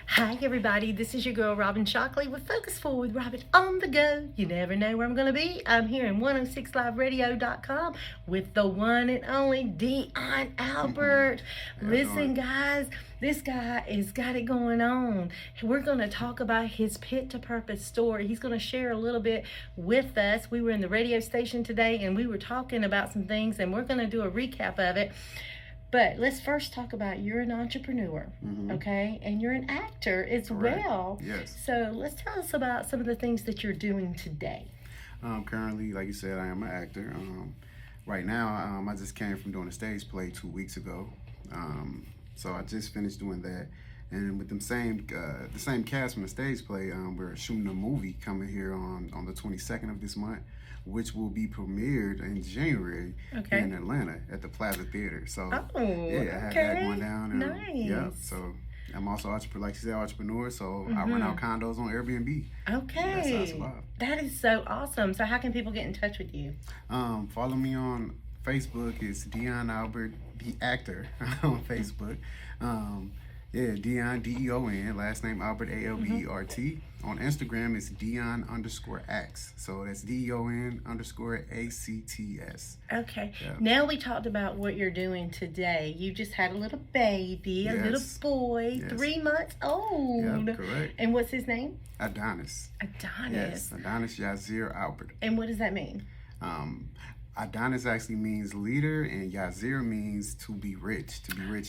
Hi, everybody. This is your girl, Robin Shockley, with Focus Forward, Robin on the go. You never know where I'm going to be. I'm here in 106liveradio.com with the one and only Deon Albert. Listen, guys, this guy has got it going on. We're going to talk about his Pit to Purpose story. He's going to share a little bit with us. We were in the radio station today and we were talking about some things, and we're going to do a recap of it. But let's first talk about you're an entrepreneur, okay? And you're an actor as well. Yes. So let's tell us about some of the things that you're doing today. Currently, like you said, I am an actor. Right now, I just came from doing a stage play 2 weeks ago. So I just finished doing that. And with the same cast from the stage play, we're shooting a movie coming here on the 22nd of this month, which will be premiered in January in Atlanta at the Plaza Theater. So I have that going down. Nice. Yeah. So I'm also like you said, entrepreneur. So I rent out condos on Airbnb. Okay. That is so awesome. So how can people get in touch with you? Follow me on Facebook. It's Deon Albert, the actor, on Facebook. Deon, Deon, last name Albert, Albert. On Instagram, it's Deon_acts. So that's Deon_acts. Okay. Yeah. Now we talked about what you're doing today. You just had a little baby, a little boy, 3 months old. Yeah, correct. And what's his name? Adonis. Adonis. Yes, Adonis Yazir Albert. And what does that mean? Adonis actually means leader, and Yazir means to be rich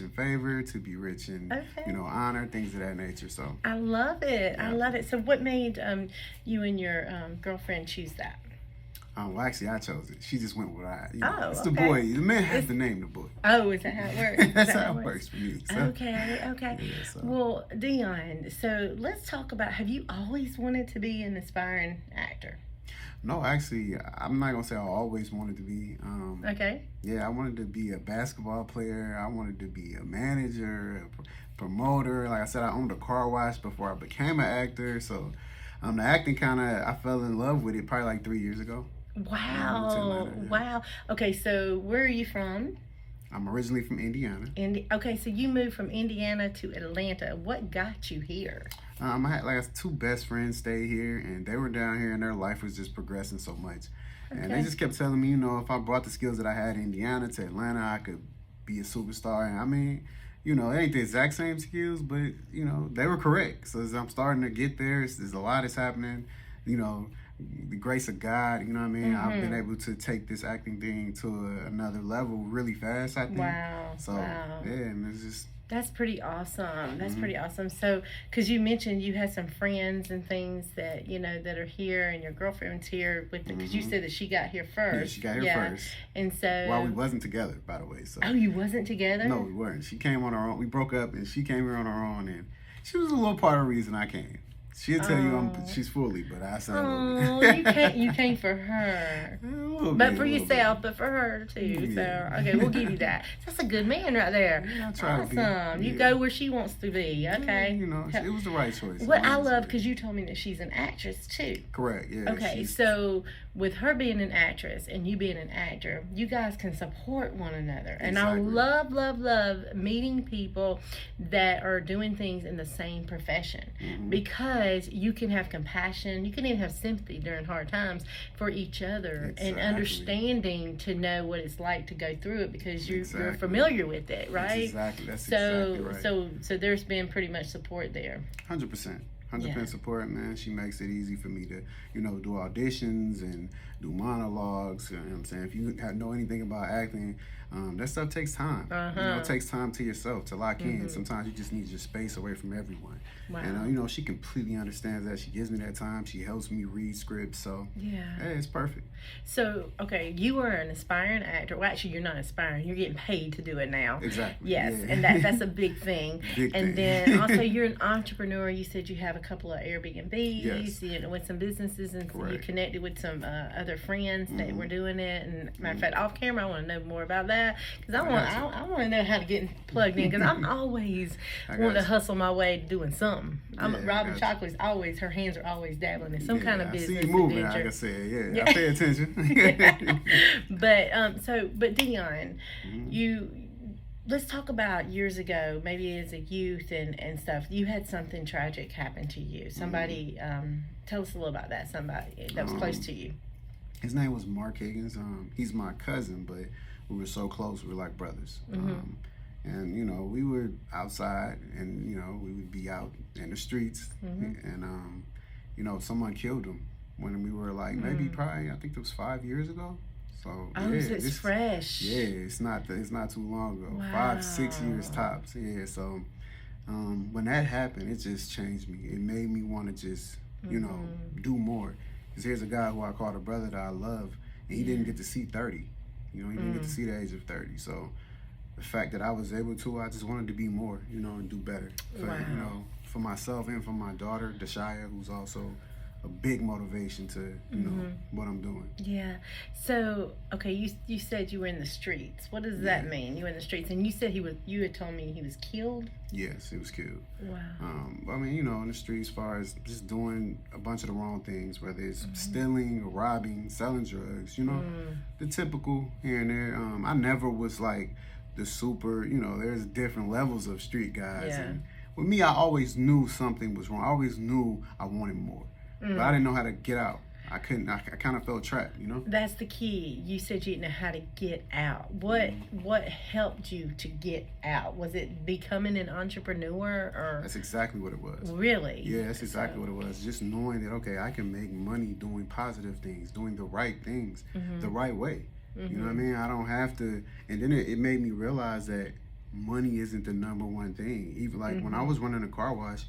in favor, to be rich in honor, things of that nature. So I love it. Yeah. I love it. So what made you and your girlfriend choose that? Well, actually, I chose it. She just went with it's the boy. The man has to name the boy. Oh, is that how it works? That's how it works for me. So. Okay. Yeah, so. Well, Deon, so let's talk about, have you always wanted to be an aspiring actor? No, actually, I'm not going to say I always wanted to be. Yeah, I wanted to be a basketball player. I wanted to be a manager, a promoter. Like I said, I owned a car wash before I became an actor. So the acting I fell in love with it probably like 3 years ago. Wow. Wow. Okay, so where are you from? I'm originally from Indiana. Okay, so you moved from Indiana to Atlanta. What got you here? I had 2 best friends stay here, and they were down here, and their life was just progressing so much. And they just kept telling me, if I brought the skills that I had in Indiana to Atlanta, I could be a superstar. And I mean, it ain't the exact same skills, but, they were correct. So as I'm starting to get there, there's a lot that's happening, the grace of God, you know what I mean? I've been able to take this acting thing to another level really fast, I think. Wow. So, and it's just... That's pretty awesome. That's pretty awesome. So, because you mentioned you had some friends and things that, that are here, and your girlfriend's here with because you said that she got here first. Yeah, she got here first. And so... While we wasn't together, by the way. So. Oh, you wasn't together? No, we weren't. She came on her own. We broke up, and she came here on her own, and she was a little part of the reason I came. She'll tell you she's fully, but I said you came for her. But for yourself, but for her too. Yeah. So okay, we'll give you that. That's a good man right there. Yeah, I try to be. Awesome. You go where she wants to be. Okay. Yeah, it was the right choice. What I love, because you told me that she's an actress too. Correct. Yeah. Okay, so with her being an actress and you being an actor, you guys can support one another. And I love meeting people that are doing things in the same profession, because you can have compassion, you can even have sympathy during hard times for each other, and understanding to know what it's like to go through it, because you're familiar with it, right? That's exactly right. So there's been pretty much support there. 100%. 100% support, man. She makes it easy for me to, do auditions and do monologues. You know what I'm saying? If you know anything about acting, that stuff takes time. It takes time to yourself to lock in. Sometimes you just need your space away from everyone. Wow. And, she completely understands that. She gives me that time. She helps me read scripts. So, hey, it's perfect. So, okay, you are an aspiring actor. Well, actually, you're not aspiring. You're getting paid to do it now. Exactly. Yes, yeah. And that's a big thing. Then also, you're an entrepreneur. You said you have a couple of Airbnbs, with some businesses, and you connected with some other friends that were doing it. And matter of fact, off camera, I want to know more about that, because I want to know how to get plugged in, because I'm always wanting to hustle my way to doing something. Robin Shockley's always, her hands are always dabbling in some kind of business. I see you moving, like I said. I pay attention. But Deon, let's talk about years ago, maybe as a youth and stuff. You had something tragic happen to you. Somebody, tell us a little about that. Somebody that was close to you. His name was Mark Higgins. He's my cousin, but we were so close. We were like brothers. And you know, we were outside, and you know, we would be out in the streets, and you know, someone killed him when we were like maybe probably I think it was 5 years ago. So oh, yeah, so it's fresh. Yeah, it's not too long ago. Wow. 5-6 years tops. Yeah, so when that happened, it just changed me. It made me want to just you know do more. Because here's a guy who I called a brother that I love, and he didn't get to see 30. You know, he didn't get to see the age of 30. So the fact that I was able to, I just wanted to be more, you know, and do better. For, you know, for myself and for my daughter, Deshaya, who's also a big motivation to, you know, what I'm doing. Yeah. So, okay, you said you were in the streets. What does that mean? You were in the streets, and you said you had told me he was killed? Yes, he was killed. Wow. I mean, you know, in the streets, as far as just doing a bunch of the wrong things, whether it's stealing or robbing, selling drugs, you know, the typical here and there. I never was like the super, you know, there's different levels of street guys. Yeah. And with me, I always knew something was wrong. I always knew I wanted more. But I didn't know how to get out. I couldn't. I kind of felt trapped, you know. That's the key. You said you didn't know how to get out. What helped you to get out? Was it becoming an entrepreneur, or? That's exactly what it was. Really? Yeah, that's exactly what it was. Just knowing that okay, I can make money doing positive things, doing the right things, the right way. You know what I mean? I don't have to. And then it made me realize that money isn't the number one thing. Even like when I was running a car wash,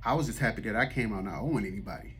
I was just happy that I came out not owing anybody.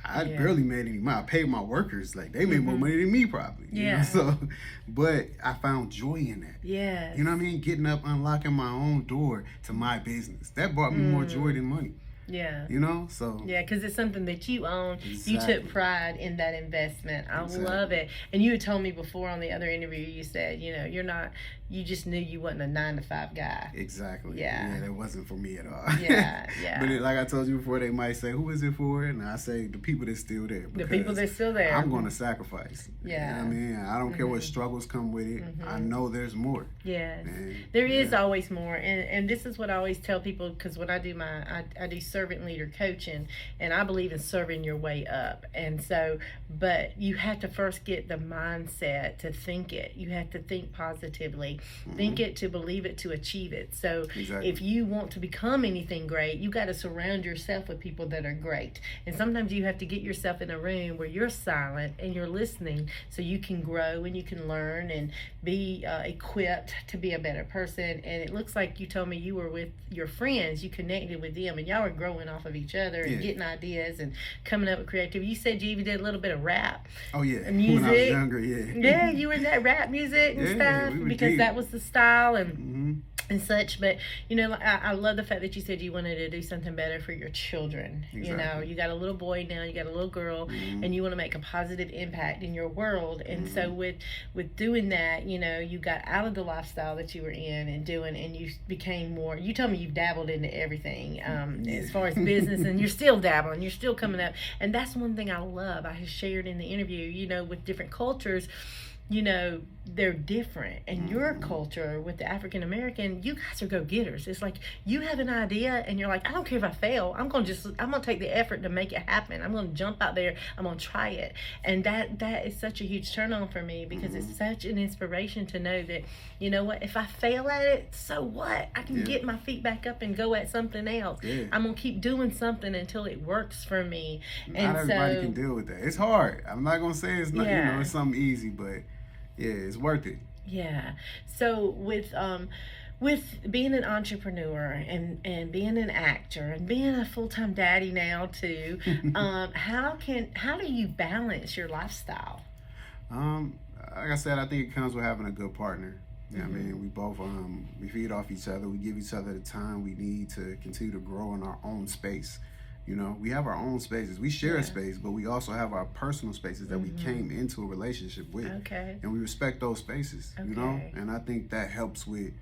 I barely made any money. I paid my workers, like they made more money than me probably. You know? So, but I found joy in that. Yeah. You know what I mean? Getting up, unlocking my own door to my business. That brought me more joy than money. Yeah. You know? So. Yeah, because it's something that you own. Exactly. You took pride in that investment. I love it. And you had told me before on the other interview, you said, you know, you just knew you wasn't a 9-to-5 guy. Exactly. Yeah. Yeah, that wasn't for me at all. Yeah, yeah. But like I told you before, they might say, who is it for? And I say, the people that's still there. The people that's still there. I'm going to sacrifice. Yeah. You know what I mean? I don't care what struggles come with it. I know there's more. Yes. And, there is always more. And this is what I always tell people, because when I do I do servant leader coaching, and I believe in serving your way up. And so, but you have to first get the mindset to think it. You have to think positively. Think it to believe it to achieve it. So if you want to become anything great, you got to surround yourself with people that are great. And sometimes you have to get yourself in a room where you're silent and you're listening, so you can grow and you can learn and be equipped to be a better person. And it looks like you told me you were with your friends, you connected with them, and y'all were growing off of each other and getting ideas and coming up with creativity. You said you even did a little bit of rap. Oh yeah, and music. When I was younger, Yeah, you were in that rap music and stuff, because that was the style and such. But you know, I love the fact that you said you wanted to do something better for your children. You know, you got a little boy now, you got a little girl, and you want to make a positive impact in your world. And so with doing that, you know, you got out of the lifestyle that you were in and you became more. You told me you've dabbled into everything as far as business, and you're still dabbling, you're still coming up. And that's one thing I love. I have shared in the interview, you know, with different cultures, you know, they're different. And your culture with the African American, you guys are go-getters. It's like you have an idea and you're like, I don't care if I fail. I'm gonna take the effort to make it happen. I'm gonna jump out there. I'm gonna try it. And that is such a huge turn on for me, because it's such an inspiration to know that, you know what, if I fail at it, so what? I can get my feet back up and go at something else. I'm gonna keep doing something until it works for me. Not everybody can deal with that. It's hard. I'm not gonna say it's not, you know, it's something easy, but yeah, it's worth it. Yeah. So with being an entrepreneur and being an actor and being a full-time daddy now too, how do you balance your lifestyle? Like I said, I think it comes with having a good partner. You know what I mean? We both we feed off each other. We give each other the time we need to continue to grow in our own space. You know, we have our own spaces. We share a space, but we also have our personal spaces that we came into a relationship with. Okay. And we respect those spaces, you know? And I think that helps with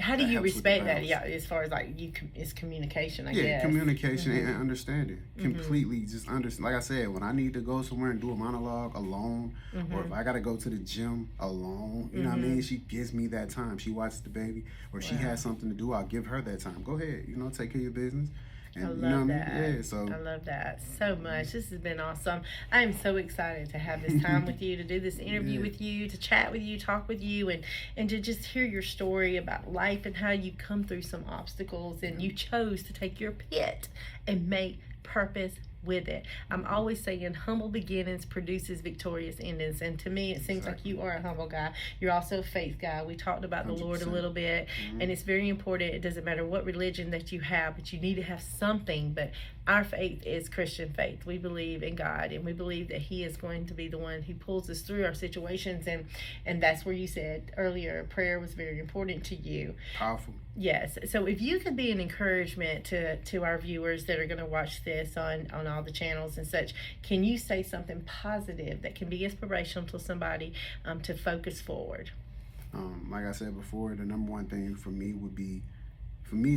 How do you helps with the respect that? balance. Yeah, as far as like it's communication, I Yeah, guess. communication and understanding. Completely just understand. Like I said, when I need to go somewhere and do a monologue alone, or if I got to go to the gym alone, you know what I mean? She gives me that time. She watches the baby, or she has something to do, I'll give her that time. Go ahead, you know, take care of your business. And I love you know what that. I mean? Yeah, so I love that so much. This has been awesome. I am so excited to have this time with you, to do this interview with you, to chat with you, talk with you, and to just hear your story about life and how you come through some obstacles and you chose to take your pit and make purpose with it. I'm always saying humble beginnings produces victorious endings, and to me it seems like you are a humble guy. You're also a faith guy. We talked about the Lord a little bit, and it's very important. It doesn't matter what religion that you have, but you need to have something. But our faith is Christian faith. We believe in God, and we believe that He is going to be the one who pulls us through our situations, and that's where you said earlier prayer was very important to you. Powerful. Yes. So if you could be an encouragement to our viewers that are going to watch this on all the channels and such, can you say something positive that can be inspirational to somebody to focus forward? Like I said before, the number one thing for me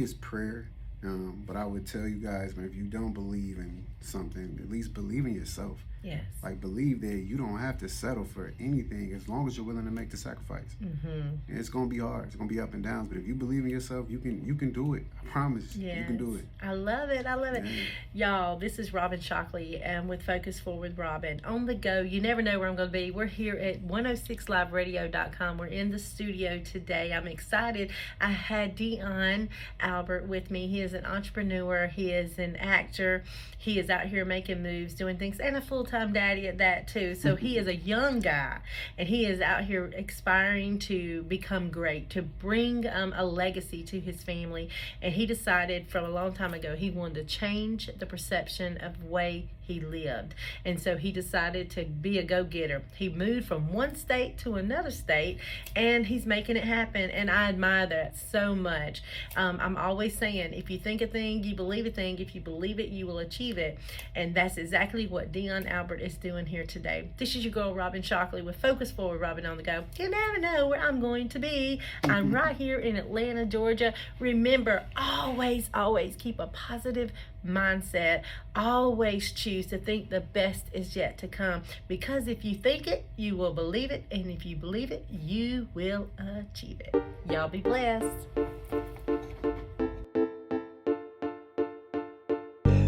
is prayer. But I would tell you guys, man, if you don't believe in something, at least believe in yourself. Yes. Like, believe that you don't have to settle for anything as long as you're willing to make the sacrifice. And it's gonna be hard. It's gonna be up and downs. But if you believe in yourself, you can do it. I promise. Yes. You can do it. I love it. I love it. Y'all, this is Robin Shockley, and with Focus Forward Robin. On the go. You never know where I'm going to be. We're here at 106liveradio.com. We're in the studio today. I'm excited. I had Deon Albert with me. He is an entrepreneur. He is an actor. He is out here making moves, doing things, and a full-time daddy at that too. So he is a young guy, and he is out here aspiring to become great, to bring a legacy to his family. And he decided from a long time ago he wanted to change the perception of the way he lived. And so he decided to be a go-getter. He moved from one state to another state, and he's making it happen. And I admire that so much. I'm always saying, if you think a thing, you believe a thing. If you believe it, you will achieve it. And that's exactly what Deon Albert is doing here today. This is your girl, Robin Shockley, with Focus Forward Robin on the go. You never know where I'm going to be. I'm right here in Atlanta, Georgia. Remember, always keep a positive mindset. Always choose to think the best is yet to come, because if you think it, you will believe it, and if you believe it, you will achieve it. Y'all be blessed.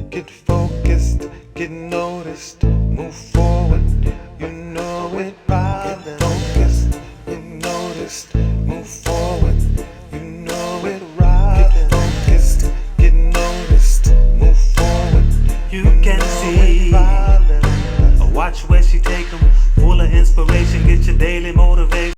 Get focused, get noticed, move forward, you know it, Robin. Get focused, get noticed.